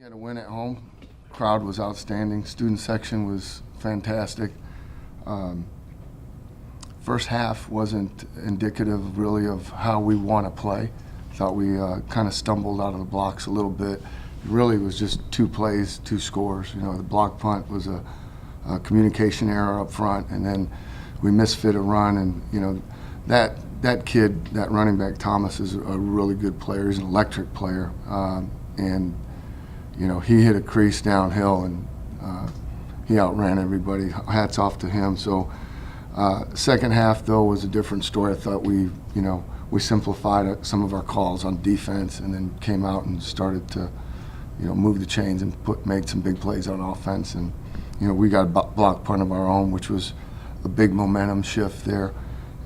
Yeah, to win at home, crowd was outstanding. Student section was fantastic. Um, First half wasn't indicative really of how we want to play. Thought we kind of stumbled out of the blocks a little bit. It really was just two plays, two scores. You know, the block punt was a communication error up front, and then we misfit a run. And you know, that kid, that running back Thomas, is a really good player. He's an electric player, and you know, he hit a crease downhill and he outran everybody. Hats off to him. So second half, though, was a different story. I thought we simplified some of our calls on defense and then came out and started to, move the chains and made some big plays on offense. And, we got a block punt of our own, which was a big momentum shift there.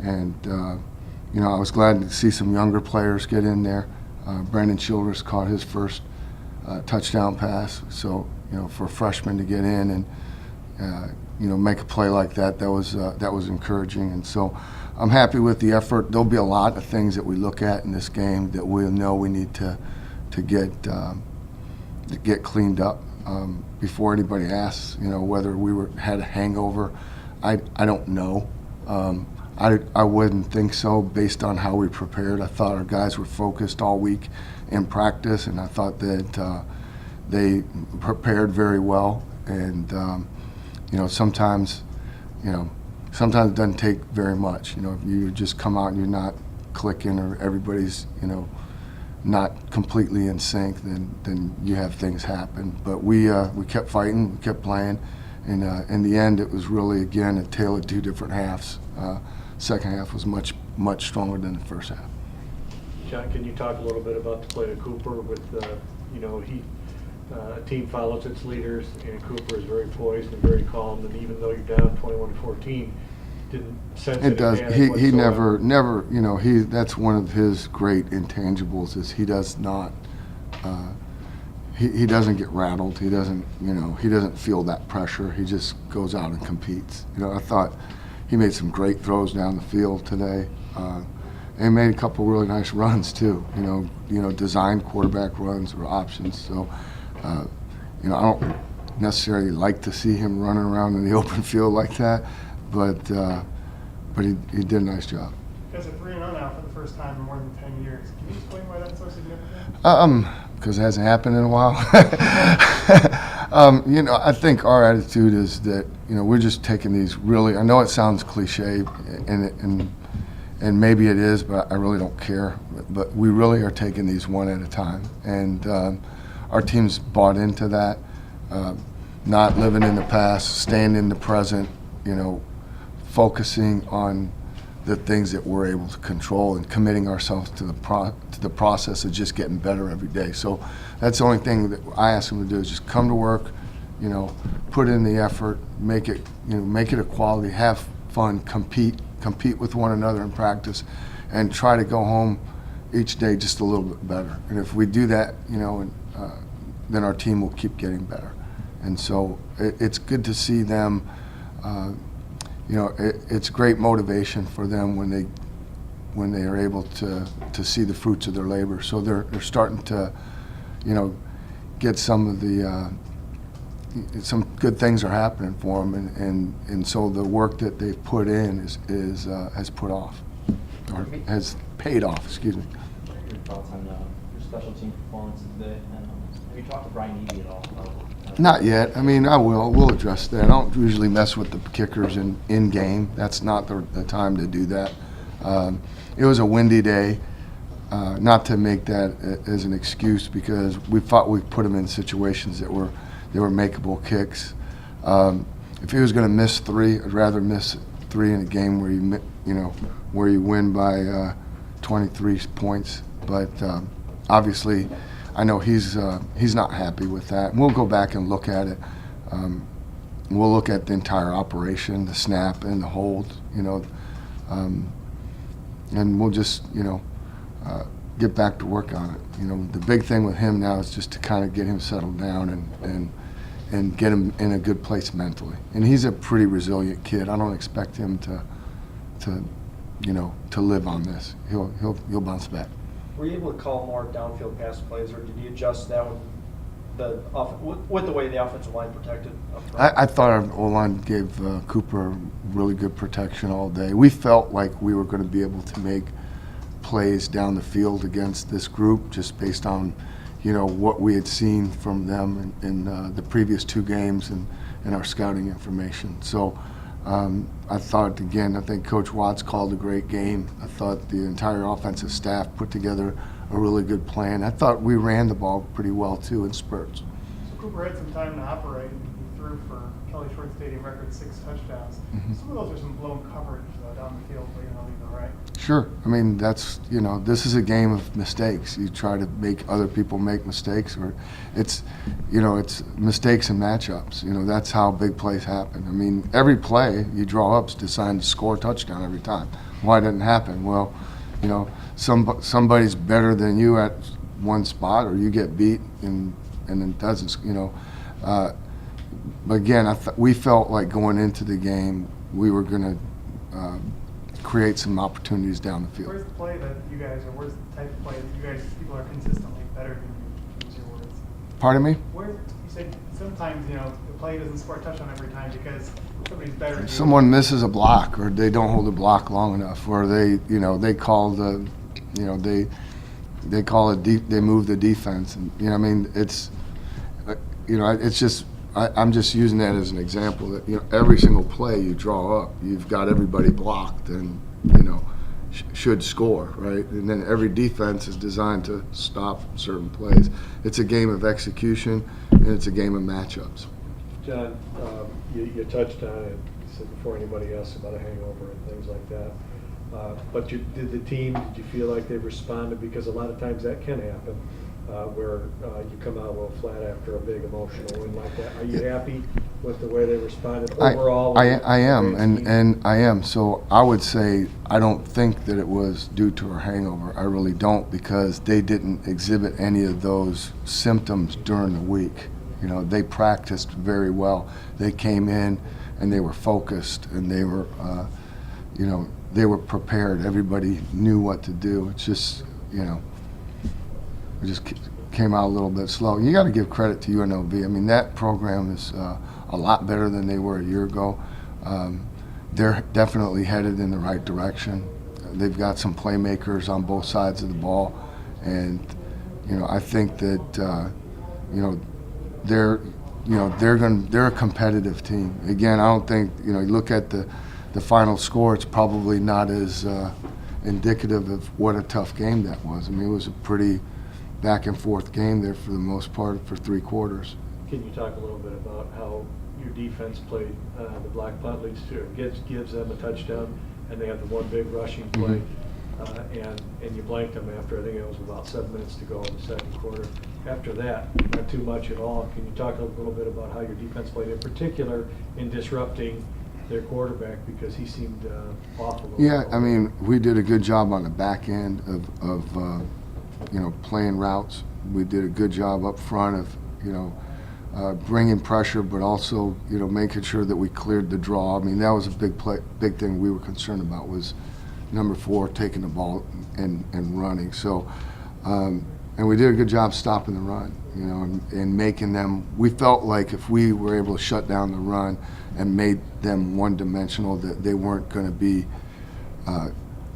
And, I was glad to see some younger players get in there. Brandon Childress caught his first touchdown pass. So, for a freshman to get in and, make a play like that, that was encouraging. And so I'm happy with the effort. There'll be a lot of things that we look at in this game that we'll know we need to get cleaned up before anybody asks, whether we had a hangover. I don't know. I wouldn't think so based on how we prepared. I thought our guys were focused all week in practice, and I thought that they prepared very well. And sometimes it doesn't take very much. If you just come out and you're not clicking, or everybody's not completely in sync, then you have things happen. But we kept fighting, we kept playing, and in the end, it was really, again, a tale of two different halves. Second half was much stronger than the first half. John, can you talk a little bit about the play to Cooper with a team follows its leaders, and Cooper is very poised and very calm, and even though you're down 21-14, didn't sense it does. He whatsoever. never, that's one of his great intangibles is he does not, he doesn't get rattled. He doesn't feel that pressure. He just goes out and competes. I thought he made some great throws down the field today, and made a couple really nice runs too. Designed quarterback runs or options. So, I don't necessarily like to see him running around in the open field like that, but he did a nice job. Because at 3-0 now for the first time in more than 10 years. Can you explain why that's so significant? Because it hasn't happened in a while. I think our attitude is that we're just taking these really. I know it sounds cliche, and maybe it is, but I really don't care. But we really are taking these one at a time, and our team's bought into that. Not living in the past, staying in the present. Focusing on the things that we're able to control and committing ourselves to the process of just getting better every day. So that's the only thing that I ask them to do is just come to work, put in the effort, make it a quality, have fun, compete with one another in practice, and try to go home each day just a little bit better. And if we do that, then our team will keep getting better. And so it's good to see them. It's great motivation for them when they are able to see the fruits of their labor. So they're starting to, get some of the some good things are happening for them, and so the work that they've put in has put off, or has paid off. Excuse me. Your thoughts on your special team performance today? And have you talked to Brian Eby at all? Not yet. I mean, we'll address that. I don't usually mess with the kickers in game. That's not the time to do that. It was a windy day. Not to make that as an excuse, because we thought we put him in situations that were makeable kicks. If he was going to miss three, I'd rather miss three in a game where you win by 23 points. But obviously, I know he's not happy with that. And we'll go back and look at it. We'll look at the entire operation, the snap and the hold, and we'll just, get back to work on it. The big thing with him now is just to kind of get him settled down and get him in a good place mentally. And he's a pretty resilient kid. I don't expect him to live on this. He'll bounce back. Were you able to call more downfield pass plays, or did you adjust that one with the way the offensive line protected up front? I thought our O-line gave Cooper really good protection all day. We felt like we were going to be able to make plays down the field against this group just based on, what we had seen from them in the previous 2 games and our scouting information. So I thought, again, I think Coach Watts called a great game. I thought the entire offensive staff put together a really good plan. I thought we ran the ball pretty well, too, in spurts. So Cooper had some time to operate. He threw for Kelly Short Stadium record 6 touchdowns. Mhm. Some of those are some blown coverage down the field for UNLV, right? Sure. I mean, that's, this is a game of mistakes. You try to make other people make mistakes, or it's mistakes and matchups. That's how big plays happen. I mean, every play you draw up is designed to score a touchdown every time. Why didn't it happen? Well, somebody's better than you at one spot, or you get beat and it doesn't, but again, we felt like going into the game, we were going to create some opportunities down the field. Where's the play that you guys, or where's the type of play that people are consistently better than you, use your words? Pardon me? Where, you said sometimes, the play doesn't score a touchdown every time because somebody's better than you. Someone misses a block, or they don't hold the block long enough, or they call the, they call it they move the defense, and it's, it's just. I'm just using that as an example that every single play you draw up, you've got everybody blocked and should score, right? And then every defense is designed to stop certain plays. It's a game of execution and it's a game of matchups. John, you touched on it, you said before anybody asked about a hangover and things like that. But did the team, did you feel like they responded? Because a lot of times that can happen, where you come out a little flat after a big emotional win like that. Are you happy with the way they responded overall? I am, and I am. So I would say I don't think that it was due to a hangover. I really don't, because they didn't exhibit any of those symptoms during the week. They practiced very well. They came in and they were focused, and they were, they were prepared. Everybody knew what to do. It's just, we just came out a little bit slow. You got to give credit to UNLV. I mean, that program is a lot better than they were a year ago. They're definitely headed in the right direction. They've got some playmakers on both sides of the ball, and I think that they're a competitive team. Again, I don't think you look at the final score. It's probably not as indicative of what a tough game that was. I mean, it was a pretty back and forth game there for the most part for 3 quarters. Can you talk a little bit about how your defense played? The block punt leads to gives them a touchdown, and they have the one big rushing play, and you blanked them after, I think it was about 7 minutes to go in the second quarter. After that, not too much at all. Can you talk a little bit about how your defense played, in particular in disrupting their quarterback, because he seemed off a little bit? Yeah, I mean, we did a good job on the back end of playing routes. We did a good job up front of, bringing pressure, but also, making sure that we cleared the draw. I mean, that was a big thing we were concerned about, was number 4 taking the ball and running. So, and we did a good job stopping the run, and making them. We felt like if we were able to shut down the run and made them one-dimensional, that they weren't going to be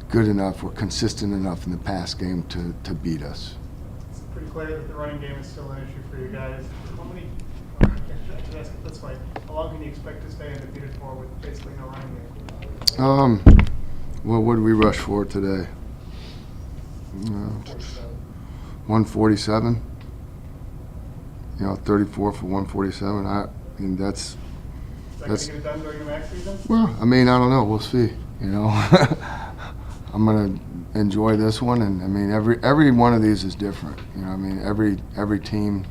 good enough or consistent enough in the pass game to beat us. It's pretty clear that the running game is still an issue for you guys. How many, I should ask it this way, how long can you expect to stay undefeated for with basically no running game? Well, what did we rush for today? 147. 34 for 147. I mean, that's. Is that going to get it done during the MAC season? Well, I mean, I don't know. We'll see. I'm going to enjoy this one, and I mean, every one of these is different. I mean, every team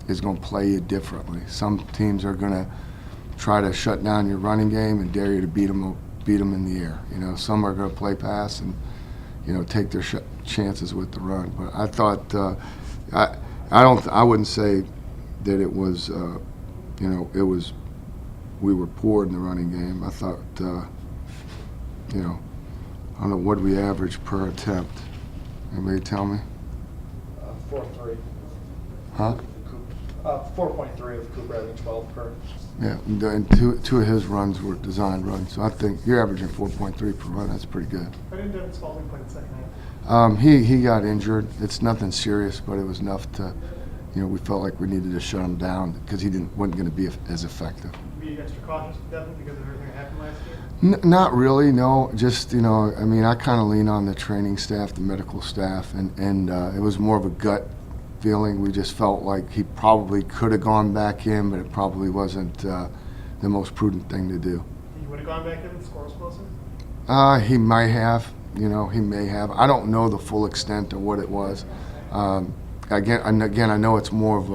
is going to play you differently. Some teams are going to try to shut down your running game and dare you to beat them in the air. Some are going to play pass and take their chances with the run. But I thought I wouldn't say that it was it was we were poor in the running game. I thought I don't know what we average per attempt. Anybody tell me? 4-3. Huh? 4.3 with Cooper having 12 per. Yeah, and two of his runs were designed runs, so I think you're averaging 4.3 per run. That's pretty good. Why didn't Devin Spalding play the second half? He got injured. It's nothing serious, but it was enough to, we felt like we needed to shut him down because he wasn't going to be as effective. Were you extra cautious with Devin because of everything that happened last year? Not really, no. Just, I kind of lean on the training staff, the medical staff, and it was more of a gut feeling. We just felt like he probably could have gone back in, but it probably wasn't the most prudent thing to do. You would have gone back in and the score was closer? He might have, he may have. I don't know the full extent of what it was. Again, I know it's more of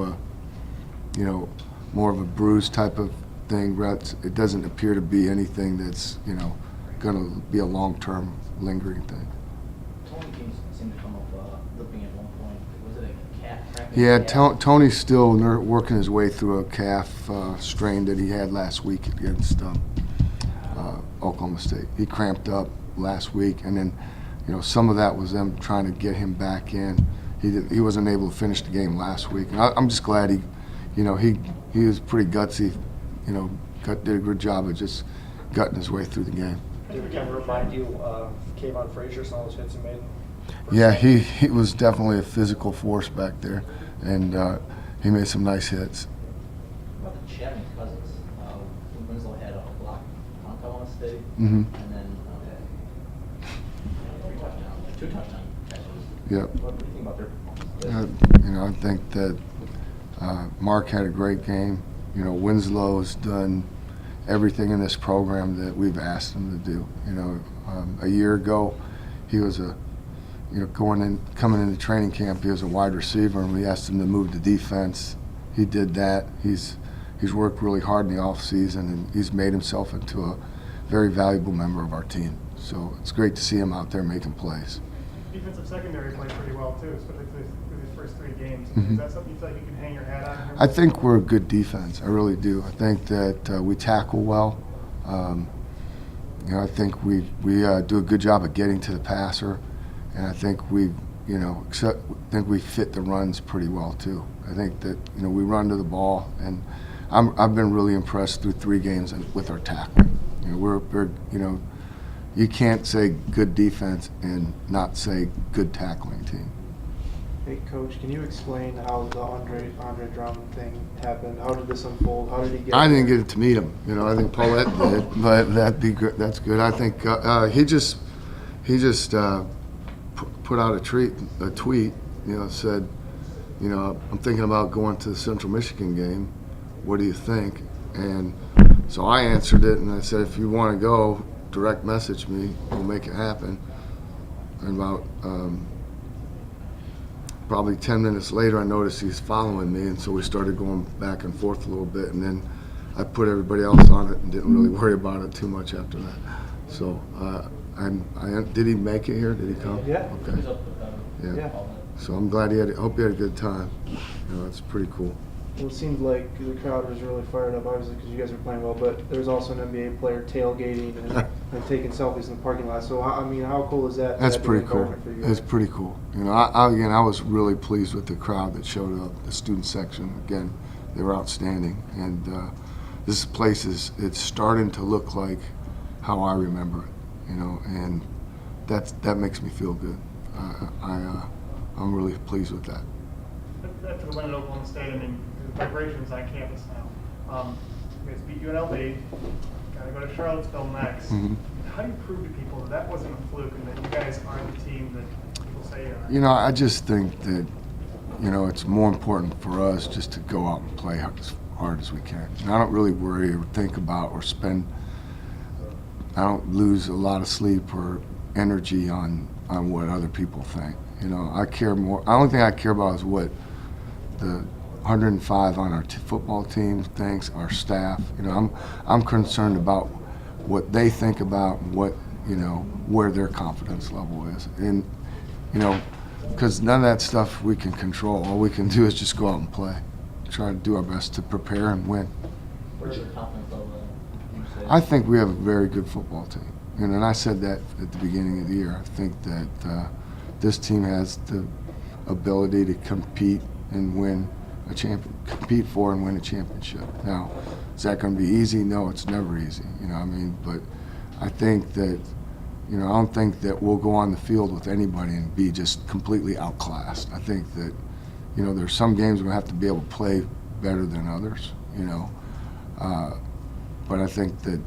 a bruise type of thing. But it doesn't appear to be anything that's, going to be a long-term lingering thing. Tony seemed to come up limping at one point. Was it a calf cramp? Yeah, Tony's still working his way through a calf strain that he had last week against Oklahoma State. He cramped up last week, and then, some of that was them trying to get him back in. He wasn't able to finish the game last week, and I'm just glad he was pretty gutsy. Did a good job of just gutting his way through the game. Did it kind of remind you of Kayvon Frazier, some of those hits he made? Yeah, he was definitely a physical force back there, and he made some nice hits. What about the Chapman cousins? Winslow had a block punt, I want to say, Mm-hmm. and then 2 touchdown catches. Yep. What do you think about their performance? I think that Mark had a great game. Winslow's done everything in this program that we've asked him to do. A year ago, he was coming into training camp, he was a wide receiver, and we asked him to move to defense. He did that. He's worked really hard in the off season, and he's made himself into a very valuable member of our team. So it's great to see him out there making plays. Defensive secondary played pretty well too, especially through these first 3 games. Mhm. Is that something you feel like you can hang your hat on? I think we're a good defense. I really do. I think that we tackle well. I think we do a good job of getting to the passer, and I think we fit the runs pretty well too. I think that we run to the ball, and I've been really impressed through 3 games with our tackling. We're you can't say good defense and not say good tackling team. Hey, Coach, can you explain how the Andre Drummond thing happened? How did this unfold? How did he get I didn't there? get to meet him. I think Paulette did, but that'd be good. That's good. I think he just put out a tweet. Said, I'm thinking about going to the Central Michigan game. What do you think? And so I answered it, and I said, if you want to go, direct message me. We'll make it happen. And about probably 10 minutes later, I noticed he's following me, and so we started going back and forth a little bit, and then I put everybody else on it and didn't really worry about it too much after that. So, did he make it here? Did he come? Yeah. He Okay. was up with Yeah. all that. So I'm glad I hope he had a good time. It's pretty cool. Well, it seemed like the crowd was really fired up, obviously, because you guys were playing well. But there was also an NBA player tailgating and taking selfies in the parking lot. So, how cool is that? That's That pretty big cool. environment for you It's guys? pretty cool. I was really pleased with the crowd that showed up. The student section, again, they were outstanding. And this place it's starting to look like how I remember it. And that makes me feel good. I'm really pleased with that. After the win at Oklahoma State, the vibrations on campus now. You guys beat UNLV, got to go to Charlottesville next. Mhm. How do you prove to people that wasn't a fluke and that you guys are the team that people say you are? I just think that, it's more important for us just to go out and play as hard as we can. And I don't really worry or think about or I don't lose a lot of sleep or energy on what other people think. I care more. The only thing I care about is what the 105 on our football team thinks, our staff. I'm concerned about what they think about what, where their confidence level is. And, because none of that stuff we can control. All we can do is just go out and play. Try to do our best to prepare and win. Where's your confidence level? You say? I think we have a very good football team. And I said that at the beginning of the year. I think that this team has the ability to compete and win a compete for and win a championship. Now, is that going to be easy? No, it's never easy. You know what I mean? But I think that, you know, I don't think that we'll go on the field with anybody and be just completely outclassed. I think that, you know, there's some games we'll have to be able to play better than others, you know. But I think that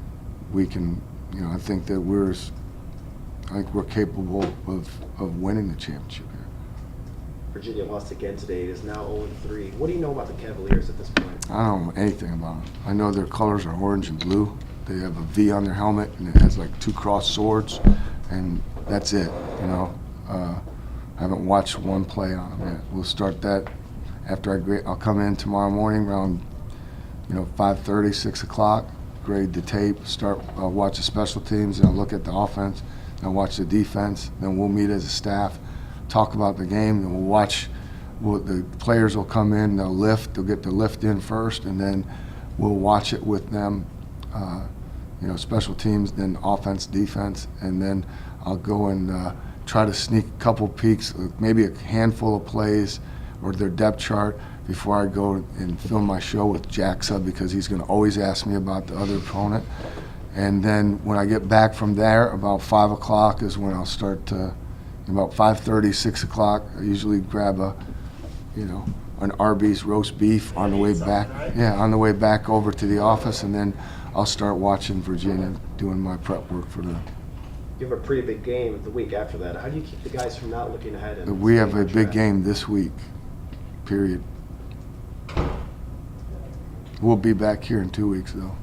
we can, you know, I think we're capable of winning the championship here. Virginia lost again today. It is now 0-3. What do you know about the Cavaliers at this point? I don't know anything about them. I know their colors are orange and blue. They have a V on their helmet, and it has like 2 crossed swords, and that's it, you know. I haven't watched one play on them yet. We'll start that after I'll come in tomorrow morning around, you know, 5:30, 6 o'clock, grade the tape, I'll watch the special teams, and I'll look at the offense, and I'll watch the defense, then we'll meet as a staff, talk about the game, and we'll watch. The players will come in, they'll get the lift in first, and then we'll watch it with them, you know, special teams, then offense, defense, and then I'll go and try to sneak a couple peeks, maybe a handful of plays or their depth chart before I go and film my show with Jaxa, because he's going to always ask me about the other opponent. And then when I get back from there, about 5 o'clock is when I'll start to, about 5:30, 6 o'clock, I usually grab an Arby's roast beef on the way back. Yeah, on the way back over to the office, and then I'll start watching Virginia, doing my prep work for them. You have a pretty big game the week after that. How do you keep the guys from not looking ahead? And We have staying a on big track? game this week, period. We'll be back here in 2 weeks, though.